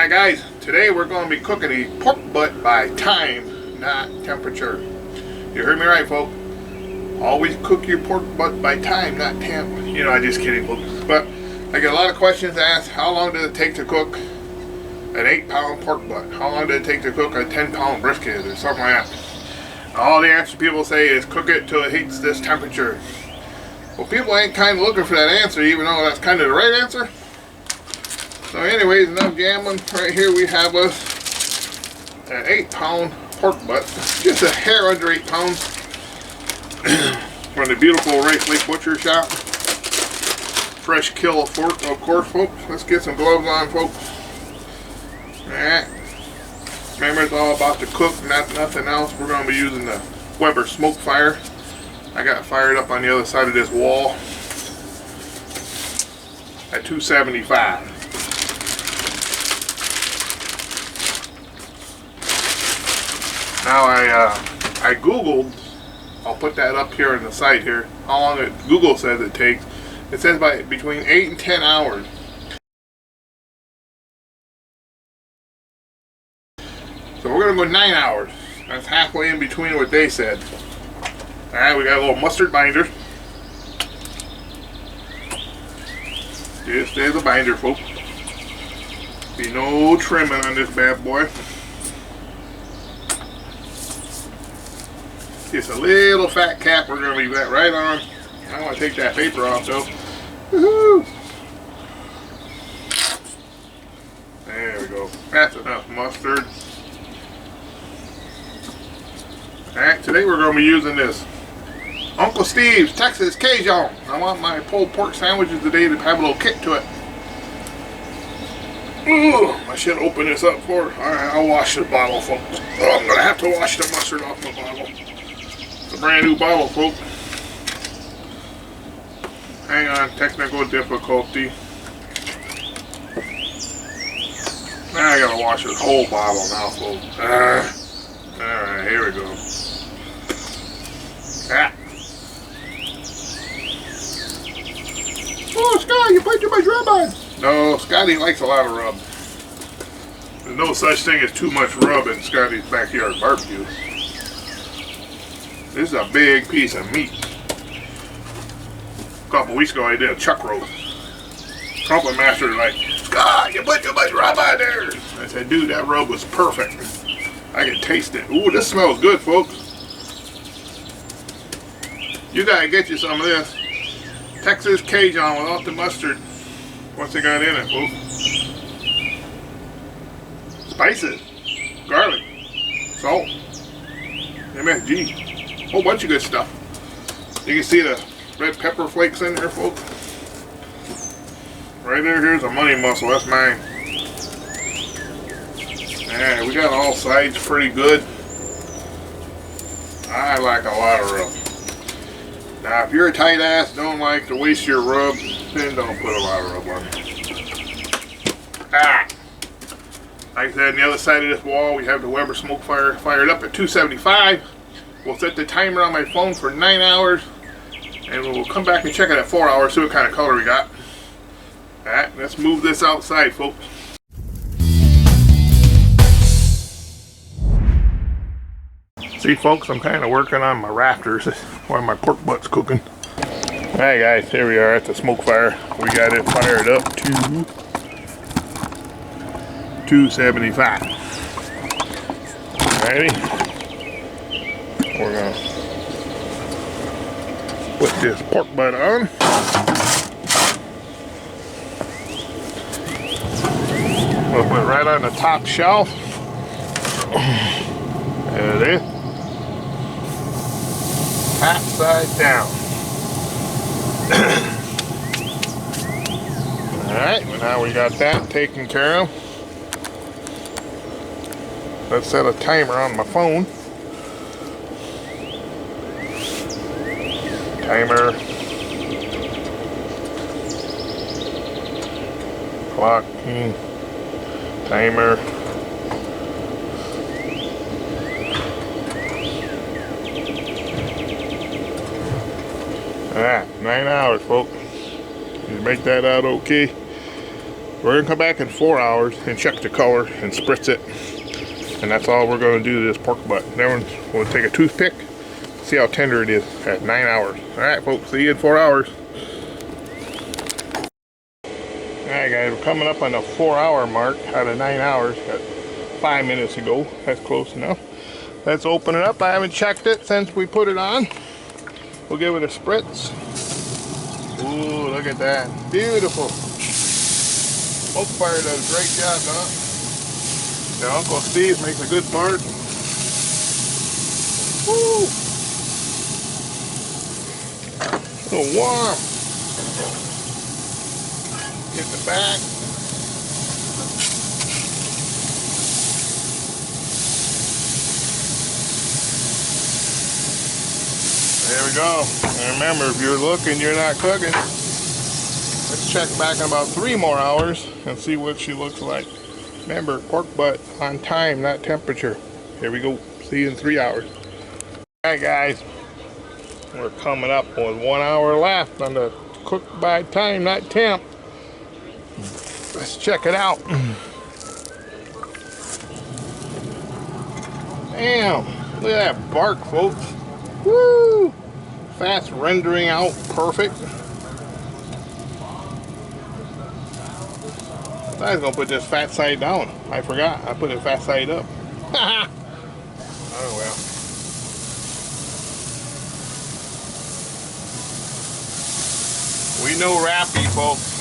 Alright guys, today we're going to be cooking a pork butt by time, not temperature. You heard me right, folks. Always cook your pork butt by time, not temp. You know, I'm just kidding, folks. But I get a lot of questions asked, how long does it take to cook an 8-pound pork butt? How long does it take to cook a 10-pound brisket or something like that? All the answer people say is cook it till it hits this temperature. Well, people ain't kind of looking for that answer, even though that's kind of the right answer. So anyways, enough gambling. Right here we have an 8-pound pork butt. Just a hair under 8 pounds. From the beautiful Rice Lake Butcher Shop. Fresh kill of course, folks. Let's get some gloves on, folks. Alright. Remember, it's all about the cook, nothing else. We're going to be using the Weber smoke fire. I got it fired up on the other side of this wall at 275. Now I googled, I'll put that up here on the site here, how long Google says it takes. It says between 8 and 10 hours. So we're going to go 9 hours. That's halfway in between what they said. Alright, we got a little mustard binder. This is a binder, folks. Be no trimming on this bad boy. Just a little fat cap, we're going to leave that right on. I want to take that paper off though. Woohoo! There we go. That's enough mustard. Alright, today we're going to be using this Uncle Steve's Texas Cajun. I want my pulled pork sandwiches today to have a little kick to it. Ooh, I should open this up for it. Alright, I'll wash the bottle, folks. Oh, I'm going to have to wash the mustard off my bottle. It's a brand new bottle, folks. Hang on, technical difficulty. Now I gotta wash this whole bottle now, folks. Alright, here we go. Ah. Oh, Scott, you put too much rub on. No, Scotty likes a lot of rub. There's no such thing as too much rub in Scotty's backyard barbecue. This is a big piece of meat. A couple weeks ago I did a chuck roast. Crumpet master was like, Scott, you put too much rub on there. I said, dude, that rub was perfect. I can taste it. Ooh, this smells good, folks. You gotta get you some of this Texas Cajun without the mustard. What's it got in it, folks? Spices, garlic, salt, MSG. Whole bunch of good stuff. You can see the red pepper flakes in there, folks. Right there, here's a money muscle. That's mine. Yeah, we got all sides pretty good. I like a lot of rub. Now, if you're a tight ass, don't like to waste your rub, then don't put a lot of rub on. Ah! Like I said, on the other side of this wall, we have the Weber smoke fire fired up at 275. We'll set the timer on my phone for 9 hours, and we'll come back and check it at 4 hours, see what kind of color we got. Alright, let's move this outside, folks. See, folks, I'm kind of working on my rafters while my pork butt's cooking. Alright guys, here we are at the smoke fire. We got it fired up to 275. Alrighty. We're gonna put this pork butt on. We'll put it right on the top shelf. There it is. Top side down. Alright, well now we got that taken care of. Let's set a timer on my phone. Timer. Clocking. Timer. Alright, 9 hours, folks. You make that out okay? We're gonna come back in 4 hours and check the color and spritz it. And that's all we're gonna do to this pork butt. Then we'll take a toothpick, see how tender it is at 9 hours. All right, folks, see you in 4 hours. All right, guys, we're coming up on the 4-hour mark out of 9 hours. Got 5 minutes ago. That's close enough. Let's open it up. I haven't checked it since we put it on. We'll give it a spritz. Ooh, look at that. Beautiful. Smoke fire does a great job, huh? Now, Uncle Steve makes a good part. Woo! So warm. Get the back. There we go. And remember, if you're looking, you're not cooking. Let's check back in about 3 more hours and see what she looks like. Remember, pork butt on time, not temperature. Here we go. See you in 3 hours. Alright, guys. We're coming up with 1 hour left on the cook by time, not temp. Let's check it out. Damn. Look at that bark, folks. Woo! Fast rendering out, perfect. I was gonna put this fat side down. I forgot. I put it fat side up. Oh well. We know Rappy, folks.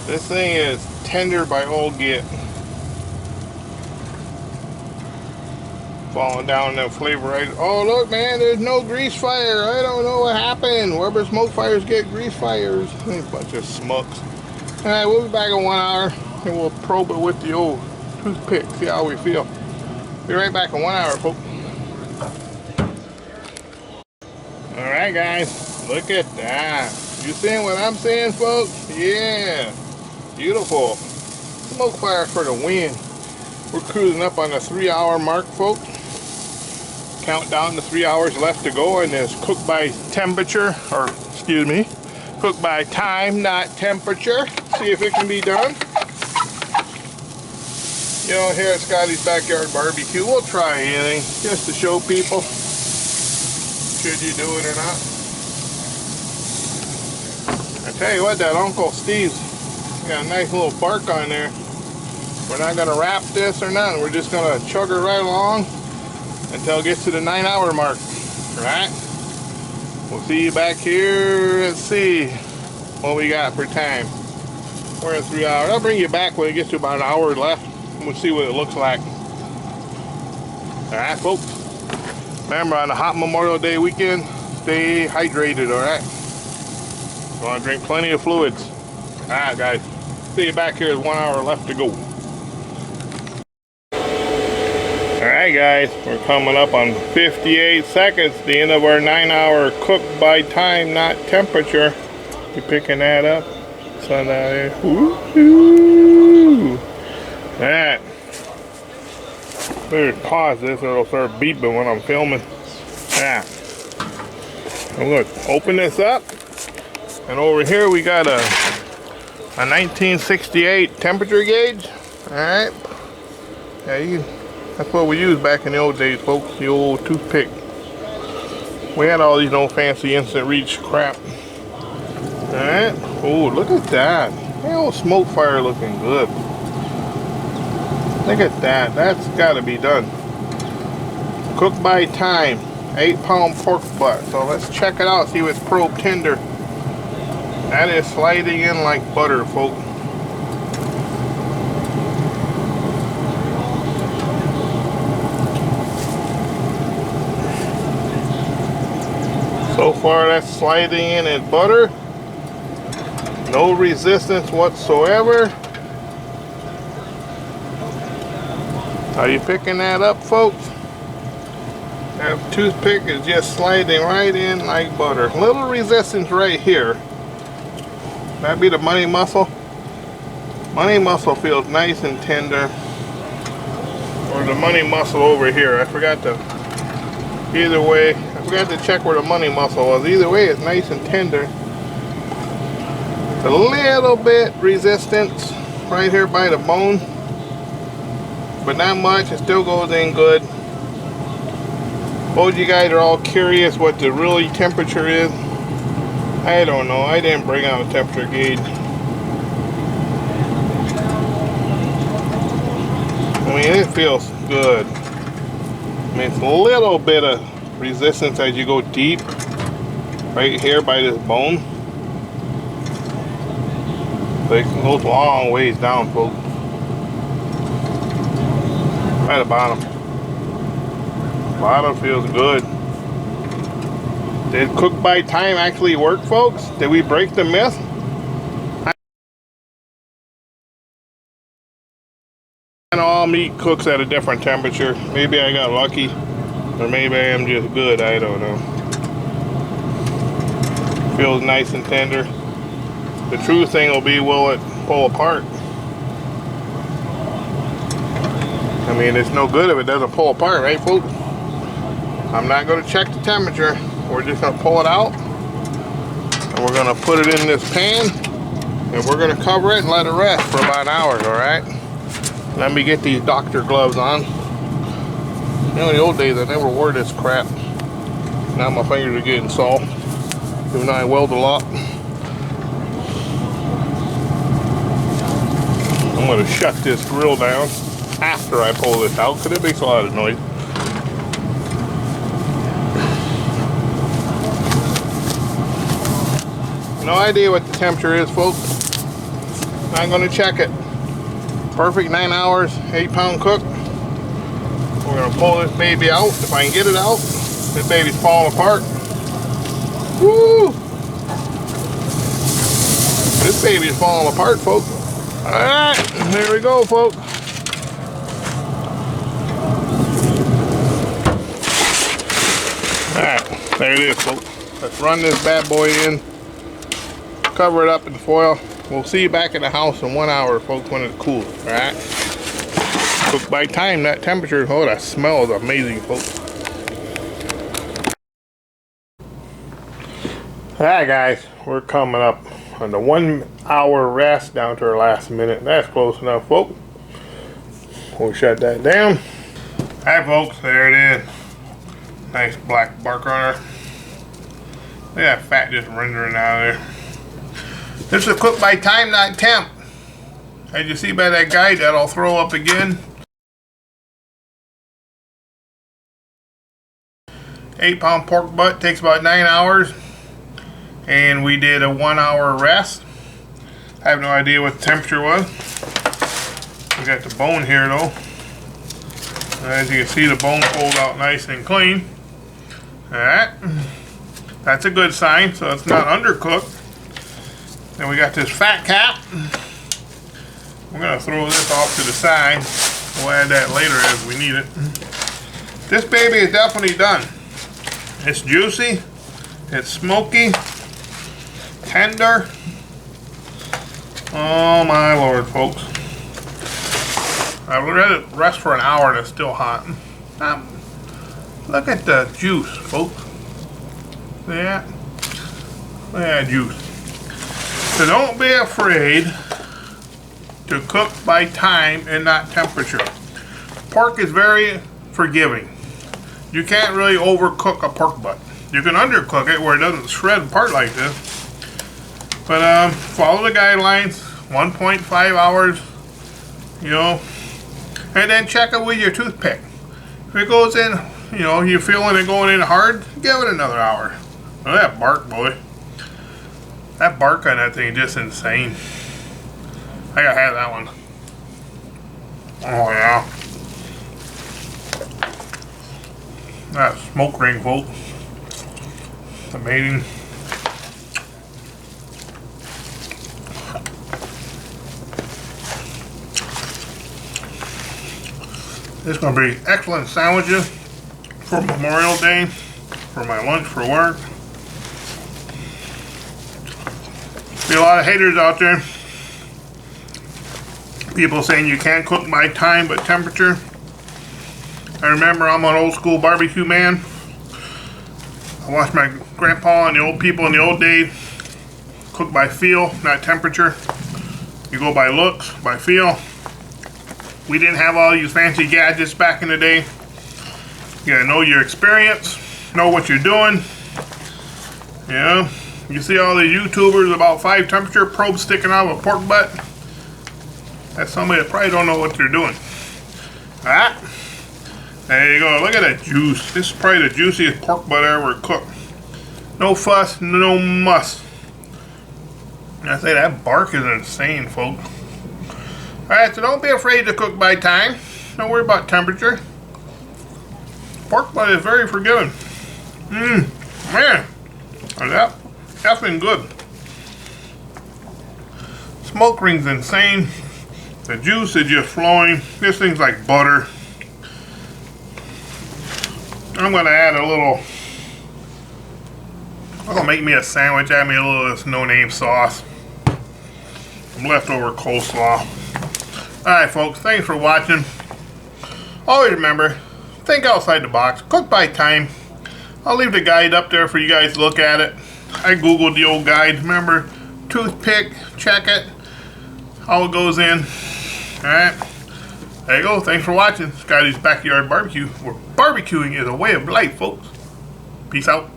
This thing is tender by all get. Falling down the flavor right. Oh look, man, there's no grease fire. I don't know what happened. Wherever smoke fires get grease fires. A bunch of smucks. Alright, we'll be back in 1 hour and we'll probe it with the old toothpick. See how we feel. Be right back in 1 hour, folks. Alright, guys. Look at that. You seeing what I'm saying, folks? Yeah. Beautiful. Smoke fire for the win. We're cruising up on the 3 hour mark, folks. Count down to 3 hours left to go, and it's cooked by temperature, or excuse me, cooked by time, not temperature. See if it can be done. You know, here at Scotty's Backyard Barbecue, we'll try anything just to show people should you do it or not. I tell you what, that Uncle Steve's got a nice little bark on there. We're not going to wrap this or nothing. We're just going to chug her right along until it gets to the 9 hour mark. Alright? We'll see you back here. Let's see what we got for time. We're at 3 hours. I'll bring you back when it gets to about an hour left. We'll see what it looks like. Alright, folks. Remember, on the hot Memorial Day weekend, stay hydrated, alright? You want to drink plenty of fluids. Alright, guys. See you back here with 1 hour left to go. Alright, guys. We're coming up on 58 seconds. The end of our 9 hour cook by time, not temperature. You picking that up? Sun out there. Woo-hoo! Alright. Better pause this or it'll start beeping when I'm filming. Yeah. I'm going to open this up. And over here we got a 1968 temperature gauge. Alright. Yeah, that's what we used back in the old days, folks. The old toothpick. We had all these old fancy instant reach crap. Alright. Oh, look at that. That old smoke fire looking good. Look at that. That's got to be done. Cooked by time. 8-pound pork butt. So let's check it out. See if it's probe tender. That is sliding in like butter, folks. So far, that's sliding in as butter. No resistance whatsoever. Are you picking that up, folks? That toothpick is just sliding right in like butter. Little resistance right here. That'd be the money muscle. Money muscle feels nice and tender. Or the money muscle over here. I forgot to, either way, I forgot to check where the money muscle was. Either way, it's nice and tender. A little bit resistance right here by the bone, but not much. It still goes in good. Both you guys are all curious what the really temperature is. I don't know. I didn't bring out a temperature gauge. I mean, it feels good. I mean, it's a little bit of resistance as you go deep right here by this bone. But it goes a long ways down, folks. Right at the bottom. Bottom feels good. Did cook by time actually work, folks? Did we break the myth? And all meat cooks at a different temperature. Maybe I got lucky, or maybe I am just good. I don't know. Feels nice and tender. The true thing will be, will it pull apart? I mean, it's no good if it doesn't pull apart, right, folks? I'm not going to check the temperature. We're just going to pull it out, and we're going to put it in this pan, and we're going to cover it and let it rest for about an hour, all right? Let me get these doctor gloves on. You know, in the old days, I never wore this crap. Now my fingers are getting sore, even though I weld a lot. I'm going to shut this grill down after I pull this out, because it makes a lot of noise. No idea what the temperature is, folks. I'm going to check it. Perfect 9 hours, 8-pound cook. We're going to pull this baby out. If I can get it out. This baby's falling apart. Woo! This baby's falling apart, folks. Alright, there we go, folks. Alright, there it is, folks. Let's run this bad boy in. Cover it up in foil. We'll see you back at the house in 1 hour, folks, when it's cool. Alright? Cook by time, that temperature. Oh, that smell is amazing, folks. Alright, guys. We're coming up on the 1 hour rest down to our last minute. That's close enough, folks. We'll shut that down. Alright, folks. There it is. Nice black bark on her. Look at that fat just rendering out of there. This is cooked by time, not temp. As you see by that guide that I'll throw up again. 8-pound pork butt takes about 9 hours. And we did a 1 hour rest. I have no idea what the temperature was. We got the bone here though. As you can see, the bone pulled out nice and clean. Alright. That's a good sign, so it's not undercooked. Then we got this fat cap. We're going to throw this off to the side. We'll add that later as we need it. This baby is definitely done. It's juicy. It's smoky. Tender. Oh my lord, folks. I let it rest for an hour and it's still hot. Look at the juice, folks. See that? Look at that juice. So don't be afraid to cook by time and not temperature. Pork is very forgiving. You can't really overcook a pork butt. You can undercook it where it doesn't shred apart like this. But follow the guidelines, 1.5 hours, you know, and then check it with your toothpick. If it goes in, you know, you're feeling it going in hard, give it another hour. Look at that bark, boy. That bark on that thing is just insane. I gotta have that one. Oh yeah. That smoke ring, folks. Amazing. This is going to be excellent sandwiches for Memorial Day, for my lunch for work. Be a lot of haters out there. People saying you can't cook by time but temperature. I remember I'm an old school barbecue man. I watched my grandpa and the old people in the old days cook by feel, not temperature. You go by looks, by feel. We didn't have all these fancy gadgets back in the day. You gotta know your experience, know what you're doing. Yeah, you see all these YouTubers about 5 temperature probes sticking out of a pork butt. That's somebody that probably don't know what they're doing. Alright, there you go. Look at that juice. This is probably the juiciest pork butt I ever cooked. No fuss, no muss. I say that bark is insane, folks. Alright, so don't be afraid to cook by time. Don't worry about temperature. Pork butt is very forgiving. Man, that's been good. Smoke ring's insane. The juice is just flowing. This thing's like butter. I'm gonna add a little. I'm gonna make me a sandwich. Add me a little of this no-name sauce. Some leftover coleslaw. Alright, folks. Thanks for watching. Always remember, think outside the box. Cook by time. I'll leave the guide up there for you guys to look at it. I googled the old guide. Remember, toothpick. Check it. How it goes in. Alright. There you go. Thanks for watching. Scotty's Backyard Barbecue, where barbecuing is a way of life, folks. Peace out.